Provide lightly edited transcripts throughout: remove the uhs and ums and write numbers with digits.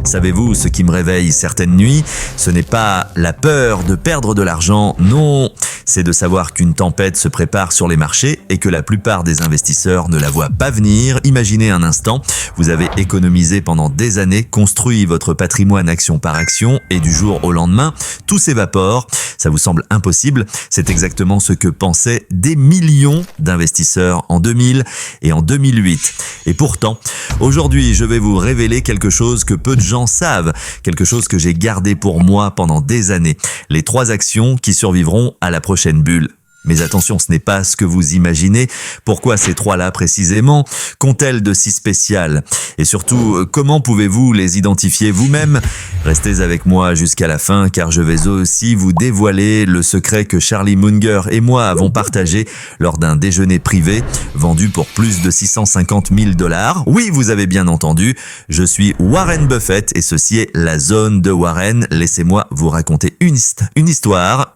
Savez-vous ce qui me réveille certaines nuits? Ce n'est pas la peur de perdre de l'argent, non, c'est de savoir qu'une tempête se prépare sur les marchés et que la plupart des investisseurs ne la voient pas venir. Imaginez un instant, vous avez économisé pendant des années, construit votre patrimoine action par action et du jour au lendemain, tout s'évapore. Ça vous semble impossible? C'est exactement ce que pensaient des millions d'investisseurs en 2000 et en 2008. Et pourtant, aujourd'hui, je vais vous révéler quelque chose que peu de gens savent, quelque chose que j'ai gardé pour moi pendant des années. Les 3 actions qui survivront à la prochaine bulle. Mais attention, ce n'est pas ce que vous imaginez. Pourquoi ces 3-là précisément? Qu'ont-elles de si spécial? Et surtout, comment pouvez-vous les identifier vous-même? Restez avec moi jusqu'à la fin car je vais aussi vous dévoiler le secret que Charlie Munger et moi avons partagé lors d'un déjeuner privé vendu pour plus de 650 000 $. Oui, vous avez bien entendu, je suis Warren Buffett et ceci est la zone de Warren. Laissez-moi vous raconter une histoire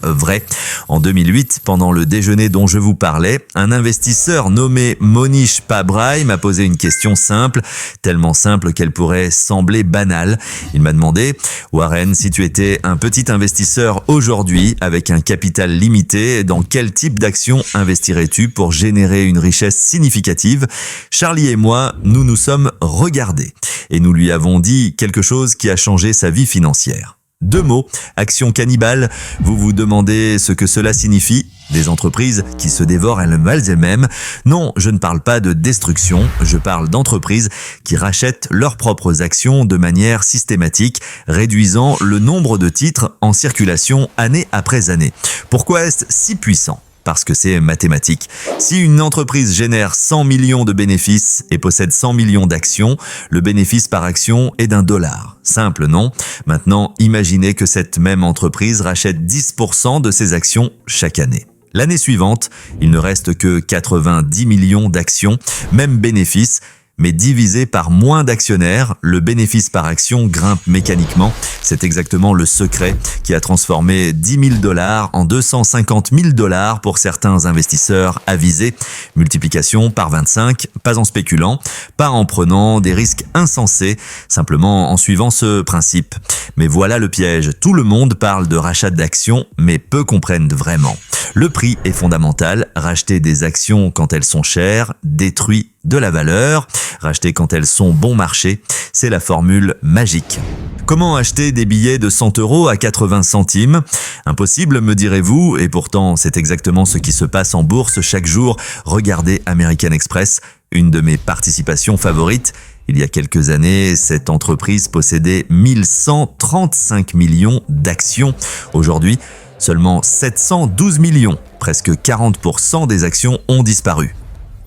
vraie. En 2008, pendant le déjeuner dont je vous parlais, un investisseur nommé Monish Pabrai m'a posé une question simple, tellement simple qu'elle pourrait sembler banale. Il m'a demandé « Warren, si tu étais un petit investisseur aujourd'hui avec un capital limité, dans quel type d'action investirais-tu pour générer une richesse significative ?» Charlie et moi, nous nous sommes regardés et nous lui avons dit quelque chose qui a changé sa vie financière. 2 mots, action cannibale. Vous vous demandez ce que cela signifie? Des entreprises qui se dévorent elles-mêmes. Non, je ne parle pas de destruction, je parle d'entreprises qui rachètent leurs propres actions de manière systématique, réduisant le nombre de titres en circulation année après année. Pourquoi est-ce si puissant? Parce que c'est mathématique. Si une entreprise génère 100 millions de bénéfices et possède 100 millions d'actions, le bénéfice par action est d'$1. Simple, non? Maintenant, imaginez que cette même entreprise rachète 10% de ses actions chaque année. L'année suivante, il ne reste que 90 millions d'actions, même bénéfice, mais divisé par moins d'actionnaires, le bénéfice par action grimpe mécaniquement. C'est exactement le secret qui a transformé 10 000 $ en 250 000 $ pour certains investisseurs avisés. Multiplication par 25, pas en spéculant, pas en prenant des risques insensés, simplement en suivant ce principe. Mais voilà le piège, tout le monde parle de rachat d'actions, mais peu comprennent vraiment. Le prix est fondamental, racheter des actions quand elles sont chères détruit de la valeur. Racheter quand elles sont bon marché, c'est la formule magique. Comment acheter des billets de 100 € à 80 centimes? Impossible, me direz-vous, et pourtant c'est exactement ce qui se passe en bourse chaque jour. Regardez American Express, une de mes participations favorites. Il y a quelques années, cette entreprise possédait 1135 millions d'actions. Aujourd'hui, seulement 712 millions, presque 40% des actions ont disparu.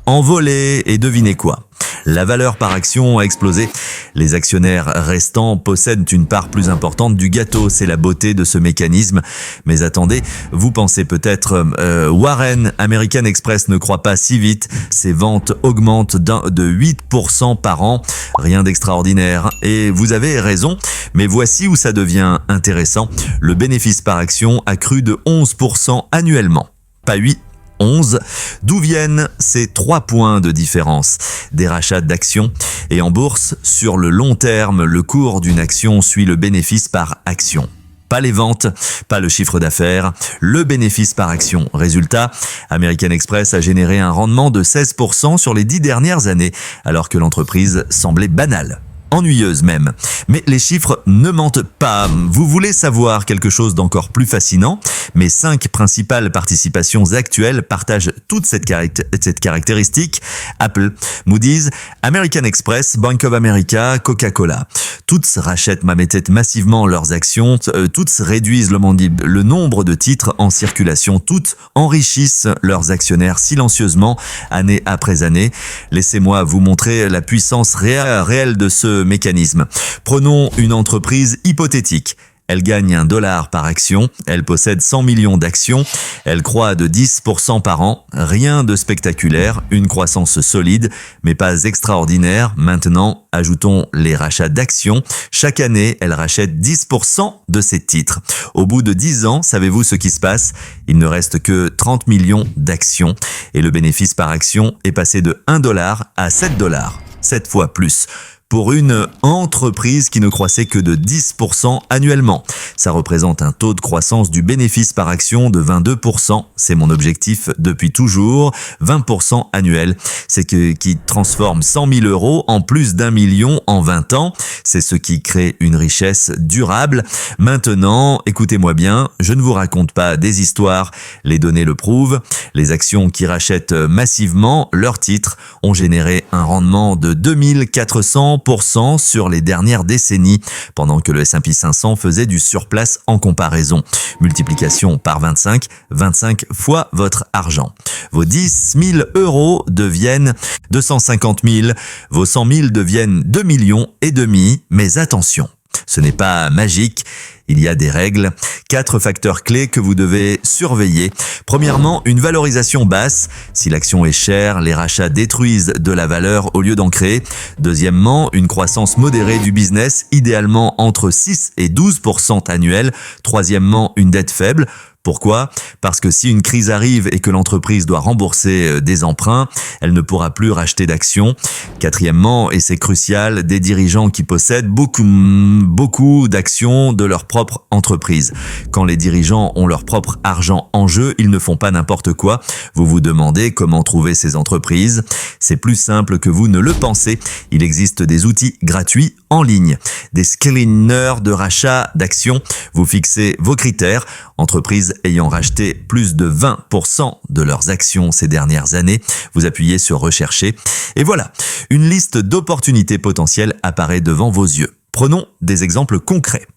Envolé, et devinez quoi? La valeur par action a explosé. Les actionnaires restants possèdent une part plus importante du gâteau. C'est la beauté de ce mécanisme. Mais attendez, vous pensez peut-être Warren, American Express ne croit pas si vite. Ses ventes augmentent de 8% par an. Rien d'extraordinaire. Et vous avez raison, mais voici où ça devient intéressant. Le bénéfice par action a cru de 11% annuellement. Pas 8, 11. D'où viennent ces 3 points de différence? Des rachats d'actions. Et en bourse, sur le long terme, le cours d'une action suit le bénéfice par action. Pas les ventes, pas le chiffre d'affaires, le bénéfice par action. Résultat, American Express a généré un rendement de 16% sur les 10 dernières années, alors que l'entreprise semblait banale. Ennuyeuse même. Mais les chiffres ne mentent pas. Vous voulez savoir quelque chose d'encore plus fascinant? Mes 5 principales participations actuelles partagent toute cette caractéristique. Apple, Moody's, American Express, Bank of America, Coca-Cola. Toutes rachètent massivement leurs actions, toutes réduisent le nombre de titres en circulation, toutes enrichissent leurs actionnaires silencieusement, année après année. Laissez-moi vous montrer la puissance réelle de ce mécanisme. Prenons une entreprise hypothétique. Elle gagne $1 par action, elle possède 100 millions d'actions, elle croît de 10% par an, rien de spectaculaire, une croissance solide, mais pas extraordinaire. Maintenant, ajoutons les rachats d'actions. Chaque année, elle rachète 10% de ses titres. Au bout de 10 ans, savez-vous ce qui se passe? Il ne reste que 30 millions d'actions et le bénéfice par action est passé de $1 à $7. 7 fois plus. pour une entreprise qui ne croissait que de 10% annuellement. Ça représente un taux de croissance du bénéfice par action de 22%. C'est mon objectif depuis toujours. 20% annuel. C'est qui transforme 100 000 euros en plus d'1 million en 20 ans. C'est ce qui crée une richesse durable. Maintenant, écoutez-moi bien, je ne vous raconte pas des histoires. Les données le prouvent. Les actions qui rachètent massivement leurs titres ont généré un rendement de 2400% sur les dernières décennies, pendant que le S&P 500 faisait du surplace en comparaison. Multiplication par 25, 25 fois votre argent. Vos 10 000 euros deviennent 250 000, vos 100 000 deviennent 2 millions et demi, mais attention, ce n'est pas magique. Il y a des règles, 4 facteurs clés que vous devez surveiller. Premièrement, une valorisation basse. Si l'action est chère, les rachats détruisent de la valeur au lieu d'en créer. Deuxièmement, une croissance modérée du business, idéalement entre 6 et 12% annuel. Troisièmement, une dette faible. Pourquoi ? Parce que si une crise arrive et que l'entreprise doit rembourser des emprunts, elle ne pourra plus racheter d'actions. Quatrièmement, et c'est crucial, des dirigeants qui possèdent beaucoup d'actions de leur propre entreprise. Quand les dirigeants ont leur propre argent en jeu, ils ne font pas n'importe quoi. Vous vous demandez comment trouver ces entreprises. C'est plus simple que vous ne le pensez. Il existe des outils gratuits en ligne, des screeners de rachat d'actions. Vous fixez vos critères. Entreprises ayant racheté plus de 20% de leurs actions ces dernières années, vous appuyez sur rechercher et voilà, une liste d'opportunités potentielles apparaît devant vos yeux. Prenons des exemples concrets.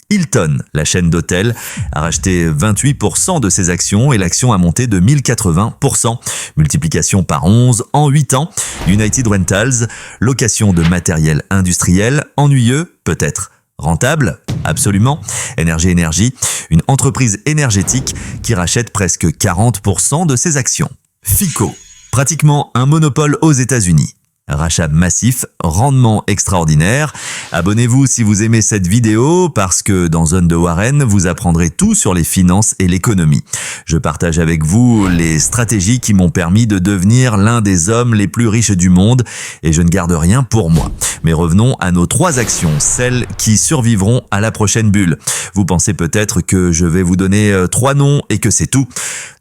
Hilton, la chaîne d'hôtels, a racheté 28% de ses actions et l'action a monté de 1080%. Multiplication par 11 en 8 ans. United Rentals, location de matériel industriel, ennuyeux peut-être. Rentable? Absolument. Énergie, une entreprise énergétique qui rachète presque 40% de ses actions. FICO, pratiquement un monopole aux États-Unis. Rachat massif, rendement extraordinaire. Abonnez-vous si vous aimez cette vidéo parce que dans Zone de Warren, vous apprendrez tout sur les finances et l'économie. Je partage avec vous les stratégies qui m'ont permis de devenir l'un des hommes les plus riches du monde et je ne garde rien pour moi. Mais revenons à nos 3 actions, celles qui survivront à la prochaine bulle. Vous pensez peut-être que je vais vous donner 3 noms et que c'est tout.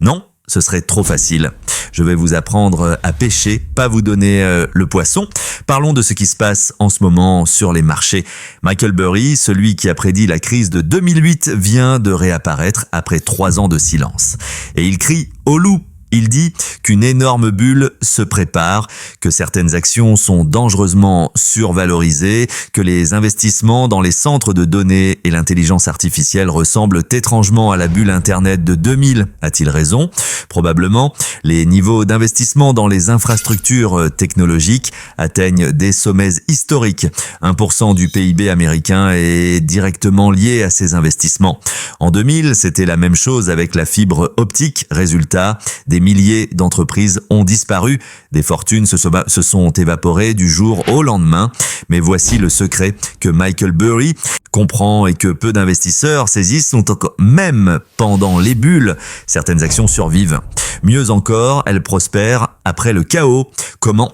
Non, ce serait trop facile. Je vais vous apprendre à pêcher, pas vous donner le poisson. Parlons de ce qui se passe en ce moment sur les marchés. Michael Burry, celui qui a prédit la crise de 2008, vient de réapparaître après 3 ans de silence. Et il crie au loup. Il dit qu'une énorme bulle se prépare, que certaines actions sont dangereusement survalorisées, que les investissements dans les centres de données et l'intelligence artificielle ressemblent étrangement à la bulle Internet de 2000. A-t-il raison ? Probablement. Les niveaux d'investissement dans les infrastructures technologiques atteignent des sommets historiques. 1% du PIB américain est directement lié à ces investissements. En 2000, c'était la même chose avec la fibre optique. Résultat, des milliers d'entreprises ont disparu, des fortunes se sont évaporées du jour au lendemain. Mais voici le secret que Michael Burry comprend et que peu d'investisseurs saisissent, même pendant les bulles, certaines actions survivent. Mieux encore, elles prospèrent après le chaos. Comment ?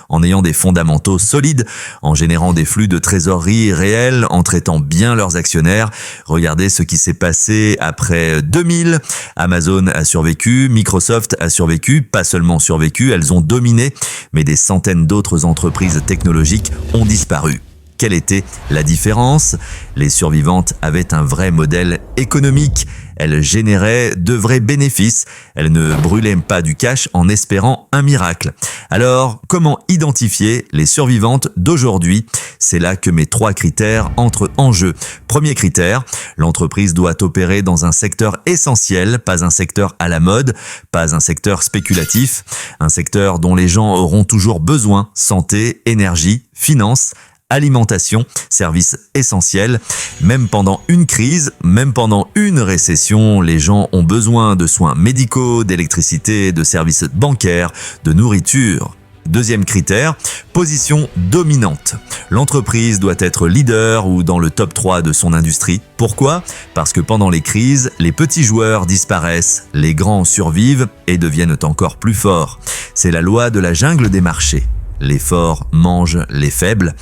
En ayant des fondamentaux solides, en générant des flux de trésorerie réels, en traitant bien leurs actionnaires. Regardez ce qui s'est passé après 2000. Amazon a survécu, Microsoft a survécu, pas seulement survécu, elles ont dominé, mais des centaines d'autres entreprises technologiques ont disparu. Quelle était la différence ? Les survivantes avaient un vrai modèle économique. Elles généraient de vrais bénéfices. Elles ne brûlaient pas du cash en espérant un miracle. Alors, comment identifier les survivantes d'aujourd'hui ? C'est là que mes 3 critères entrent en jeu. Premier critère, l'entreprise doit opérer dans un secteur essentiel, pas un secteur à la mode, pas un secteur spéculatif, un secteur dont les gens auront toujours besoin, santé, énergie, finance, alimentation, services essentiels. Même pendant une crise, même pendant une récession, les gens ont besoin de soins médicaux, d'électricité, de services bancaires, de nourriture. Deuxième critère, position dominante. L'entreprise doit être leader ou dans le top 3 de son industrie. Pourquoi ? Parce que pendant les crises, les petits joueurs disparaissent, les grands survivent et deviennent encore plus forts. C'est la loi de la jungle des marchés. Les forts mangent les faibles.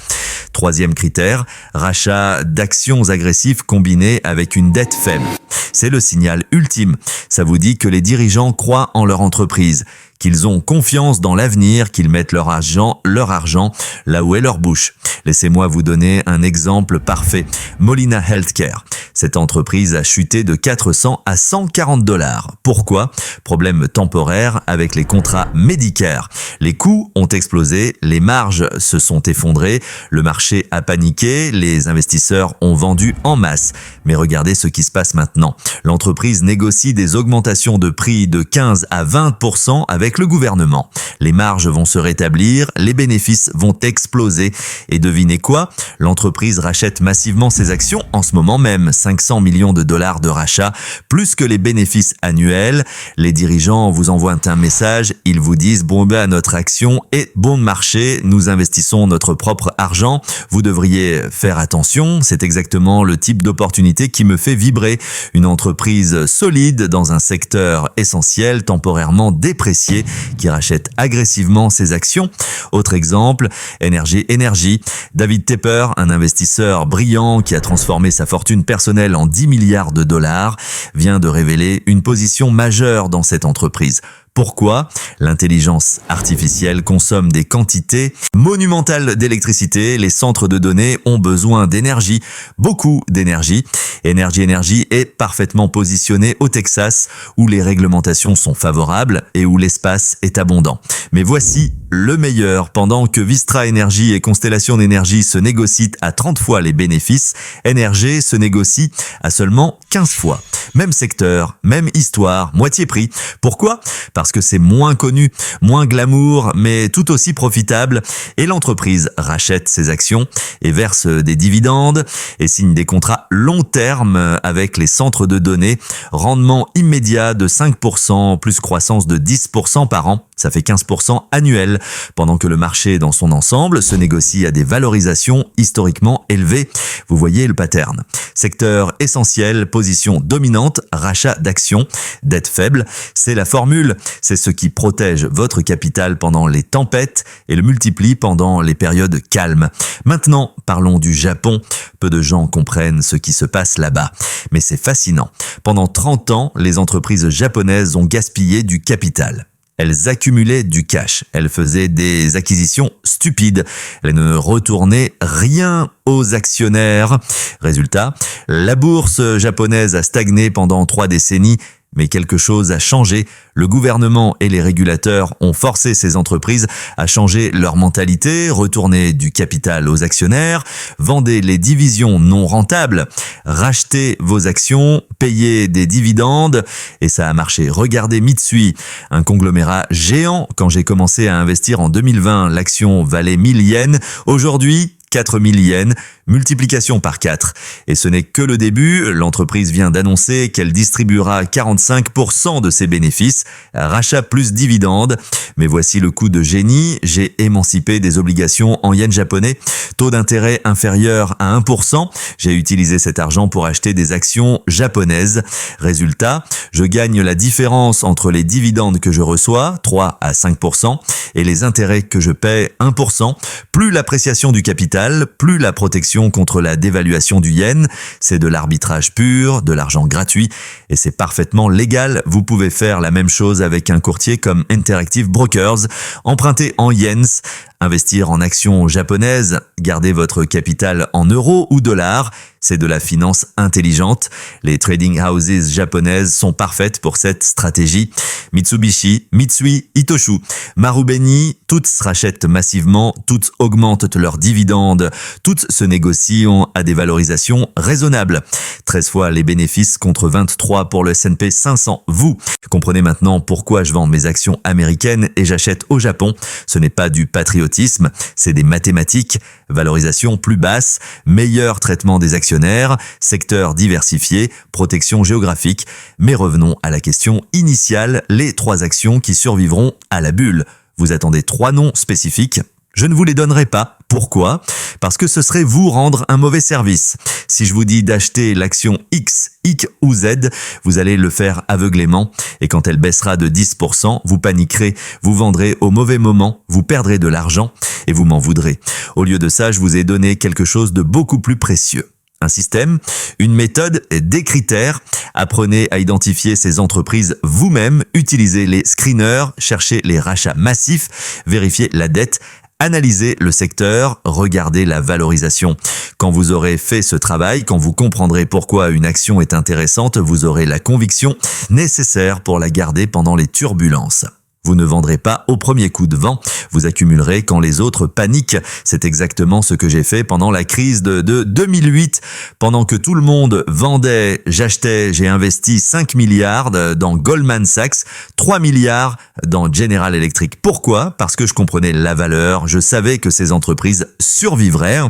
Troisième critère, rachat d'actions agressifs combiné avec une dette faible. C'est le signal ultime. Ça vous dit que les dirigeants croient en leur entreprise, qu'ils ont confiance dans l'avenir, qu'ils mettent leur argent là où est leur bouche. Laissez-moi vous donner un exemple parfait. Molina Healthcare. Cette entreprise a chuté de 400 à 140 $. Pourquoi? Problème temporaire avec les contrats Medicare. Les coûts ont explosé, les marges se sont effondrées, le marché a paniqué, les investisseurs ont vendu en masse. Mais regardez ce qui se passe maintenant. L'entreprise négocie des augmentations de prix de 15 à 20% avec le gouvernement. Les marges vont se rétablir, les bénéfices vont exploser. Et devinez quoi? L'entreprise rachète massivement ses actions en ce moment même. 500 millions de dollars de rachat, plus que les bénéfices annuels. Les dirigeants vous envoient un message, ils vous disent « Bon, notre action est bon marché, nous investissons notre propre argent, vous devriez faire attention, c'est exactement le type d'opportunité qui me fait vibrer. Une entreprise solide dans un secteur essentiel, temporairement déprécié, qui rachète agressivement ses actions. » Autre exemple, Energy. David Tepper, un investisseur brillant qui a transformé sa fortune personnelle en 10 milliards de dollars, vient de révéler une position majeure dans cette entreprise. Pourquoi? L'intelligence artificielle consomme des quantités monumentales d'électricité. Les centres de données ont besoin d'énergie, beaucoup d'énergie. Energy est parfaitement positionné au Texas, où les réglementations sont favorables et où l'espace est abondant. Mais voici le meilleur. Pendant que Vistra Energy et Constellation Energy se négocient à 30 fois les bénéfices, Energy se négocie à seulement 15 fois. Même secteur, même histoire, moitié prix. Pourquoi? Parce que c'est moins connu, moins glamour, mais tout aussi profitable. Et l'entreprise rachète ses actions et verse des dividendes et signe des contrats long terme avec les centres de données. Rendement immédiat de 5%, plus croissance de 10% par an. Ça fait 15% annuel, pendant que le marché dans son ensemble se négocie à des valorisations historiquement élevées. Vous voyez le pattern. Secteur essentiel, position dominante, rachat d'actions, dette faible. C'est la formule. C'est ce qui protège votre capital pendant les tempêtes et le multiplie pendant les périodes calmes. Maintenant, parlons du Japon. Peu de gens comprennent ce qui se passe là-bas. Mais c'est fascinant. Pendant 30 ans, les entreprises japonaises ont gaspillé du capital. Elles accumulaient du cash, elles faisaient des acquisitions stupides, elles ne retournaient rien aux actionnaires. Résultat, la bourse japonaise a stagné pendant 3 décennies. Mais quelque chose a changé. Le gouvernement et les régulateurs ont forcé ces entreprises à changer leur mentalité, retourner du capital aux actionnaires, vendez les divisions non rentables, rachetez vos actions, payez des dividendes, et ça a marché. Regardez Mitsui, un conglomérat géant. Quand j'ai commencé à investir en 2020, l'action valait 1000 yens. Aujourd'hui, 4000 yens, multiplication par 4. Et ce n'est que le début, l'entreprise vient d'annoncer qu'elle distribuera 45% de ses bénéfices, rachat plus dividendes. Mais voici le coup de génie, j'ai émancipé des obligations en yens japonais, taux d'intérêt inférieur à 1%, j'ai utilisé cet argent pour acheter des actions japonaises. Résultat, je gagne la différence entre les dividendes que je reçois, 3 à 5%, et les intérêts que je paie, 1%. Plus l'appréciation du capital, plus la protection contre la dévaluation du yen. C'est de l'arbitrage pur, de l'argent gratuit, et c'est parfaitement légal. Vous pouvez faire la même chose avec un courtier comme Interactive Brokers. Emprunter en yens, investir en actions japonaises, garder votre capital en euros ou dollars, c'est de la finance intelligente. Les trading houses japonaises sont parfaites pour cette stratégie. Mitsubishi, Mitsui, Itochu, Marubeni, toutes se rachètent massivement, toutes augmentent leurs dividendes, toutes se négocient à des valorisations raisonnables. 13 fois les bénéfices contre 23 pour le S&P 500. Vous comprenez maintenant pourquoi je vends mes actions américaines et j'achète au Japon. Ce n'est pas du patriotisme, c'est des mathématiques. Valorisation plus basse, meilleur traitement des actionnaires, secteur diversifié, protection géographique. Mais revenons à la question initiale, les 3 actions qui survivront à la bulle. Vous attendez 3 noms spécifiques. Je ne vous les donnerai pas. Pourquoi? parce que ce serait vous rendre un mauvais service. Si je vous dis d'acheter l'action X, Y ou Z, vous allez le faire aveuglément et quand elle baissera de 10%, vous paniquerez, vous vendrez au mauvais moment, vous perdrez de l'argent et vous m'en voudrez. Au lieu de ça, je vous ai donné quelque chose de beaucoup plus précieux. Un système, une méthode, des critères. Apprenez à identifier ces entreprises vous-même, utilisez les screeners, cherchez les rachats massifs, vérifiez la dette, analysez le secteur, regardez la valorisation. Quand vous aurez fait ce travail, quand vous comprendrez pourquoi une action est intéressante, vous aurez la conviction nécessaire pour la garder pendant les turbulences. Vous ne vendrez pas au premier coup de vent, vous accumulerez quand les autres paniquent. C'est exactement ce que j'ai fait pendant la crise de 2008. Pendant que tout le monde vendait, j'achetais, j'ai investi 5 milliards dans Goldman Sachs, 3 milliards dans General Electric. Pourquoi ? Parce que je comprenais la valeur, je savais que ces entreprises survivraient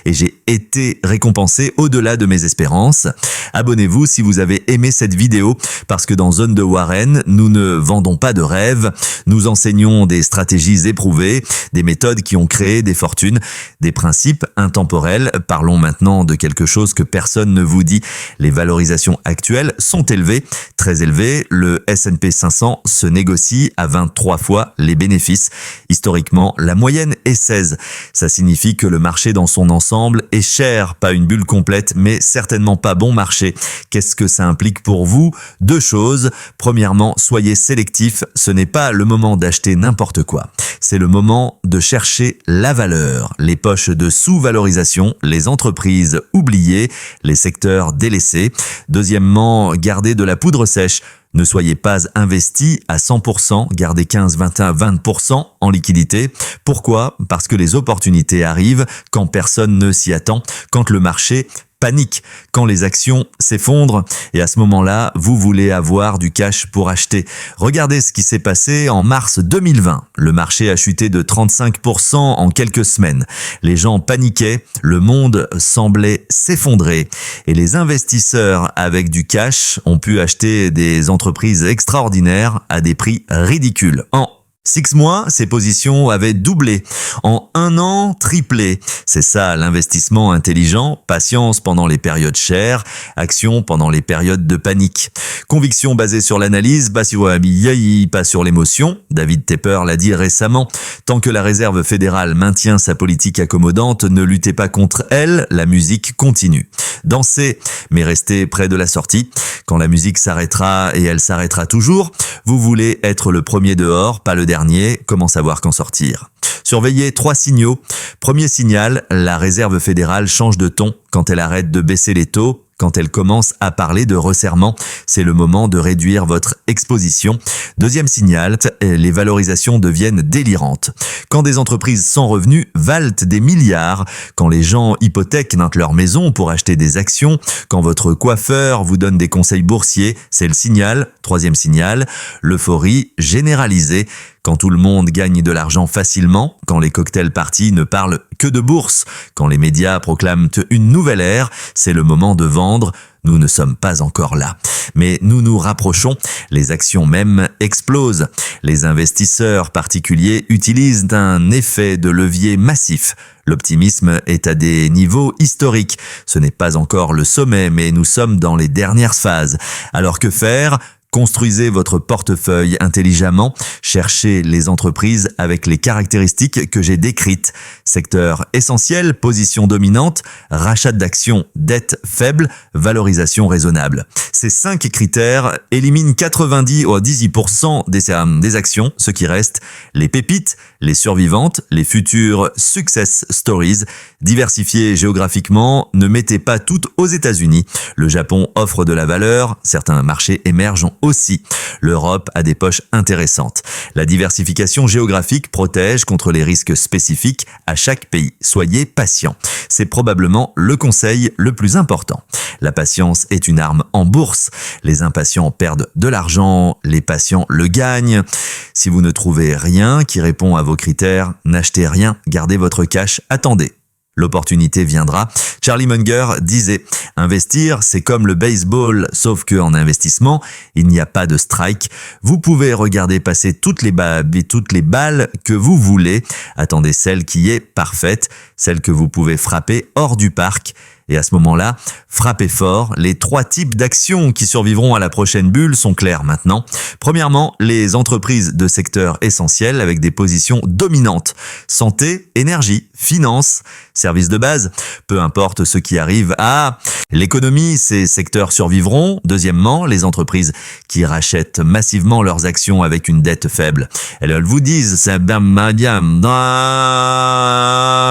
et j'ai été récompensé au-delà de mes espérances. Abonnez-vous si vous avez aimé cette vidéo parce que dans Zone de Warren, nous ne vendons pas de rêves. Nous enseignons des stratégies éprouvées, des méthodes qui ont créé des fortunes, des principes intemporels. Parlons maintenant de quelque chose que personne ne vous dit. Les valorisations actuelles sont élevées, très élevées. Le S&P 500 se négocie à 23 fois les bénéfices. Historiquement, la moyenne est 16. Ça signifie que le marché dans son ensemble est cher, pas une bulle complète, mais certainement pas bon marché. Qu'est-ce que ça implique pour vous ? Deux choses. Premièrement, soyez sélectif. Ce n'est pas le moment d'acheter n'importe quoi. C'est le moment de chercher la valeur, les poches de sous-valorisation, les entreprises oubliées, les secteurs délaissés. Deuxièmement, gardez de la poudre sèche. Ne soyez pas investi à 100%, gardez 15, 21, 20% en liquidité. Pourquoi ? Parce que les opportunités arrivent quand personne ne s'y attend, quand le marché panique, quand les actions s'effondrent et à ce moment-là, vous voulez avoir du cash pour acheter. Regardez ce qui s'est passé en mars 2020. Le marché a chuté de 35% en quelques semaines. Les gens paniquaient, le monde semblait s'effondrer et les investisseurs avec du cash ont pu acheter des entreprises extraordinaires à des prix ridicules. En 6 mois, ces positions avaient doublé. En 1 an, triplé. C'est ça l'investissement intelligent. Patience pendant les périodes chères, action pendant les périodes de panique. Conviction basée sur l'analyse, pas sur l'émotion. David Tepper l'a dit récemment. Tant que la Réserve fédérale maintient sa politique accommodante, ne luttez pas contre elle, la musique continue. Dansez, mais restez près de la sortie. Quand la musique s'arrêtera et elle s'arrêtera toujours, vous voulez être le premier dehors, pas le dernier, comment savoir quand sortir ? Surveillez 3 signaux. Premier signal, la Réserve fédérale change de ton quand elle arrête de baisser les taux. Quand elle commence à parler de resserrement, c'est le moment de réduire votre exposition. Deuxième signal, les valorisations deviennent délirantes. Quand des entreprises sans revenus valent des milliards, quand les gens hypothèquent leur maison pour acheter des actions, quand votre coiffeur vous donne des conseils boursiers, c'est le signal. Troisième signal, l'euphorie généralisée. Quand tout le monde gagne de l'argent facilement, quand les cocktail parties ne parlent que de bourse, quand les médias proclament une nouvelle ère, c'est le moment de vendre. Nous ne sommes pas encore là. Mais nous nous rapprochons, les actions même explosent. Les investisseurs particuliers utilisent un effet de levier massif. L'optimisme est à des niveaux historiques. Ce n'est pas encore le sommet, mais nous sommes dans les dernières phases. Alors que faire ? Construisez votre portefeuille intelligemment, cherchez les entreprises avec les caractéristiques que j'ai décrites. Secteur essentiel, position dominante, rachat d'actions, dette faible, valorisation raisonnable. Ces 5 critères éliminent 90 ou 18% des actions, ce qui reste les pépites, les survivantes, les futures success stories. Diversifiez géographiquement, ne mettez pas tout aux États-Unis. Le Japon offre de la valeur, certains marchés émergent aussi. L'Europe a des poches intéressantes. La diversification géographique protège contre les risques spécifiques à chaque pays. Soyez patient. C'est probablement le conseil le plus important. La patience est une arme en bourse. Les impatients perdent de l'argent, les patients le gagnent. Si vous ne trouvez rien qui répond à vos critères, n'achetez rien, gardez votre cash, attendez. l'opportunité viendra. Charlie Munger disait « Investir, c'est comme le baseball, sauf qu'en investissement, il n'y a pas de strike. Vous pouvez regarder passer toutes les balles que vous voulez. Attendez celle qui est parfaite, celle que vous pouvez frapper hors du parc. Et à ce moment-là, frappez fort. Les 3 types d'actions qui survivront à la prochaine bulle sont clairs maintenant. Premièrement, les entreprises de secteurs essentiels avec des positions dominantes. Santé, énergie, finance, services de base, peu importe ce qui arrive. L'économie, ces secteurs survivront. Deuxièmement, les entreprises qui rachètent massivement leurs actions avec une dette faible. Elles vous disent,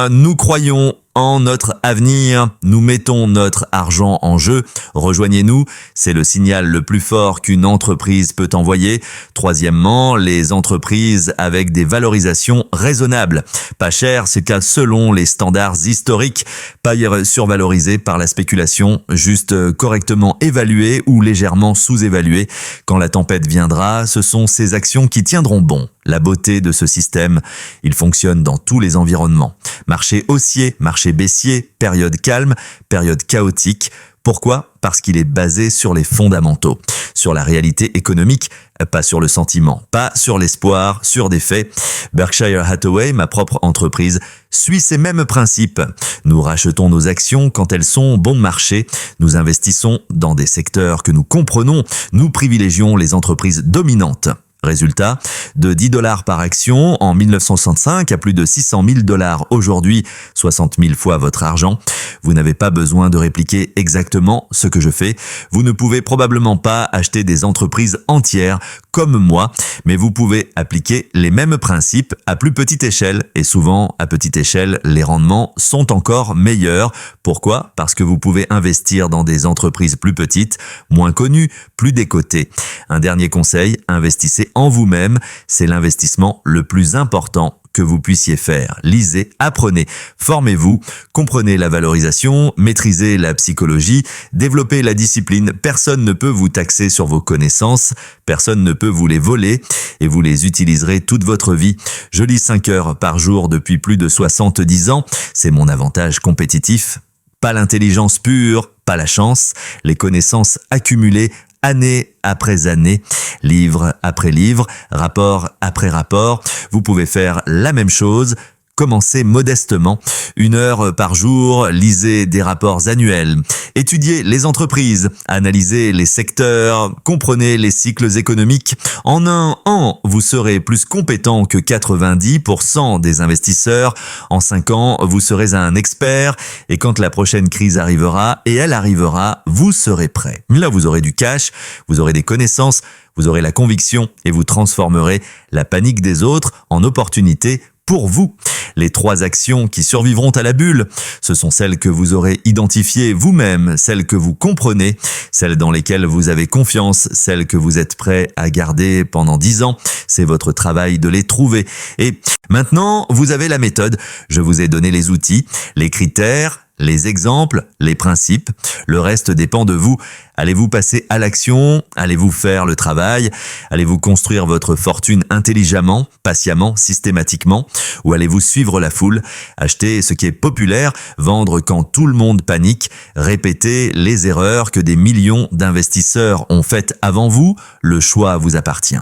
nous croyons en notre avenir, nous mettons notre argent en jeu, rejoignez-nous, c'est le signal le plus fort qu'une entreprise peut envoyer. Troisièmement, les entreprises avec des valorisations raisonnables. Pas cher, c'est qu'à selon les standards historiques, pas survalorisé par la spéculation, juste correctement évalué ou légèrement sous-évalué. Quand la tempête viendra, ce sont ces actions qui tiendront bon. La beauté de ce système, il fonctionne dans tous les environnements. Marché haussier, marché baissier, période calme, période chaotique. Pourquoi ? Parce qu'il est basé sur les fondamentaux, sur la réalité économique, pas sur le sentiment, pas sur l'espoir, sur des faits. Berkshire Hathaway, ma propre entreprise, suit ces mêmes principes. Nous rachetons nos actions quand elles sont bon marché. Nous investissons dans des secteurs que nous comprenons. Nous privilégions les entreprises dominantes. Résultat, de 10 $ par action en 1965 à plus de 600 000 $ aujourd'hui, 60 000 fois votre argent. Vous n'avez pas besoin de répliquer exactement ce que je fais. Vous ne pouvez probablement pas acheter des entreprises entières comme moi, mais vous pouvez appliquer les mêmes principes à plus petite échelle. Et souvent, à petite échelle, les rendements sont encore meilleurs. Pourquoi ? Parce que vous pouvez investir dans des entreprises plus petites, moins connues, plus décotées. Un dernier conseil, investissez en vous-même, c'est l'investissement le plus important que vous puissiez faire. Lisez, apprenez, formez-vous, comprenez la valorisation, maîtrisez la psychologie, développez la discipline. Personne ne peut vous taxer sur vos connaissances, personne ne peut vous les voler et vous les utiliserez toute votre vie. Je lis 5 heures par jour depuis plus de 70 ans, c'est mon avantage compétitif. Pas l'intelligence pure, pas la chance, les connaissances accumulées année après année, livre après livre, rapport après rapport. Vous pouvez faire la même chose. Commencez modestement, 1 heure par jour, lisez des rapports annuels, étudiez les entreprises, analysez les secteurs, comprenez les cycles économiques. En un an, vous serez plus compétent que 90% des investisseurs. En 5 ans, vous serez un expert et quand la prochaine crise arrivera, et elle arrivera, vous serez prêt. Là, vous aurez du cash, vous aurez des connaissances, vous aurez la conviction et vous transformerez la panique des autres en opportunité pour vous. Les 3 actions qui survivront à la bulle, ce sont celles que vous aurez identifiées vous-même, celles que vous comprenez, celles dans lesquelles vous avez confiance, celles que vous êtes prêt à garder pendant 10 ans. C'est votre travail de les trouver. Et maintenant, vous avez la méthode. Je vous ai donné les outils, les critères, les exemples, les principes. Le reste dépend de vous. Allez-vous passer à l'action? Allez-vous faire le travail? Allez-vous construire votre fortune intelligemment, patiemment, systématiquement? Ou allez-vous suivre la foule, acheter ce qui est populaire, vendre quand tout le monde panique, répéter les erreurs que des millions d'investisseurs ont faites avant vous? Le choix vous appartient.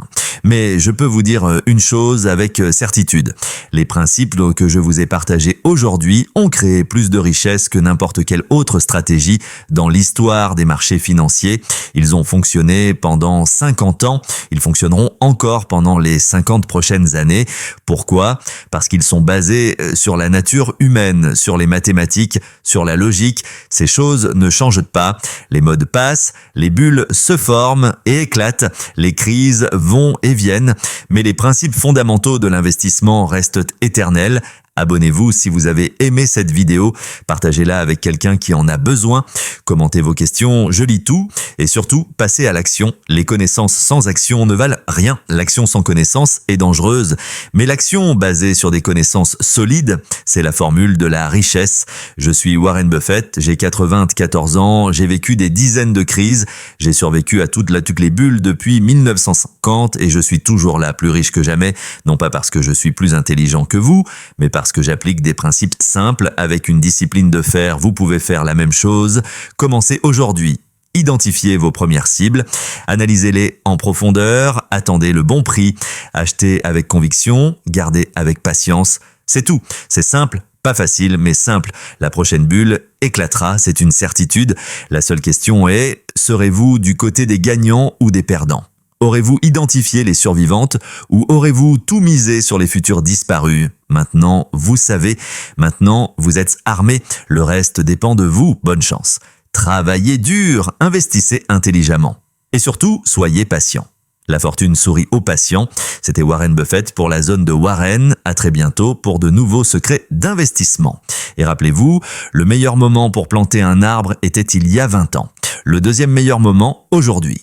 Mais je peux vous dire une chose avec certitude. Les principes que je vous ai partagés aujourd'hui ont créé plus de richesses que n'importe quelle autre stratégie dans l'histoire des marchés financiers. Ils ont fonctionné pendant 50 ans. Ils fonctionneront encore pendant les 50 prochaines années. Pourquoi ? Parce qu'ils sont basés sur la nature humaine, sur les mathématiques, sur la logique. Ces choses ne changent pas. Les modes passent, les bulles se forment et éclatent. Les crises vont et viennent. Mais les principes fondamentaux de l'investissement restent éternels. Abonnez-vous si vous avez aimé cette vidéo, partagez-la avec quelqu'un qui en a besoin, commentez vos questions, je lis tout, et surtout, passez à l'action. Les connaissances sans action ne valent rien, l'action sans connaissance est dangereuse, mais l'action basée sur des connaissances solides, c'est la formule de la richesse. Je suis Warren Buffett, j'ai 94 ans, j'ai vécu des dizaines de crises, j'ai survécu à toutes les bulles depuis 1950 et je suis toujours là, plus riche que jamais, non pas parce que je suis plus intelligent que vous, mais parce Parce que j'applique des principes simples avec une discipline de fer, vous pouvez faire la même chose. Commencez aujourd'hui. Identifiez vos premières cibles, analysez-les en profondeur, attendez le bon prix, achetez avec conviction, gardez avec patience. C'est tout. C'est simple, pas facile, mais simple. La prochaine bulle éclatera, c'est une certitude. La seule question est, serez-vous du côté des gagnants ou des perdants ? Aurez-vous identifié les survivantes ou aurez-vous tout misé sur les futures disparues ? Maintenant, vous savez, maintenant, vous êtes armés. Le reste dépend de vous. Bonne chance. Travaillez dur, investissez intelligemment. Et surtout, soyez patient. La fortune sourit aux patients. C'était Warren Buffett pour la zone de Warren. À très bientôt pour de nouveaux secrets d'investissement. Et rappelez-vous, le meilleur moment pour planter un arbre était il y a 20 ans. Le deuxième meilleur moment, aujourd'hui.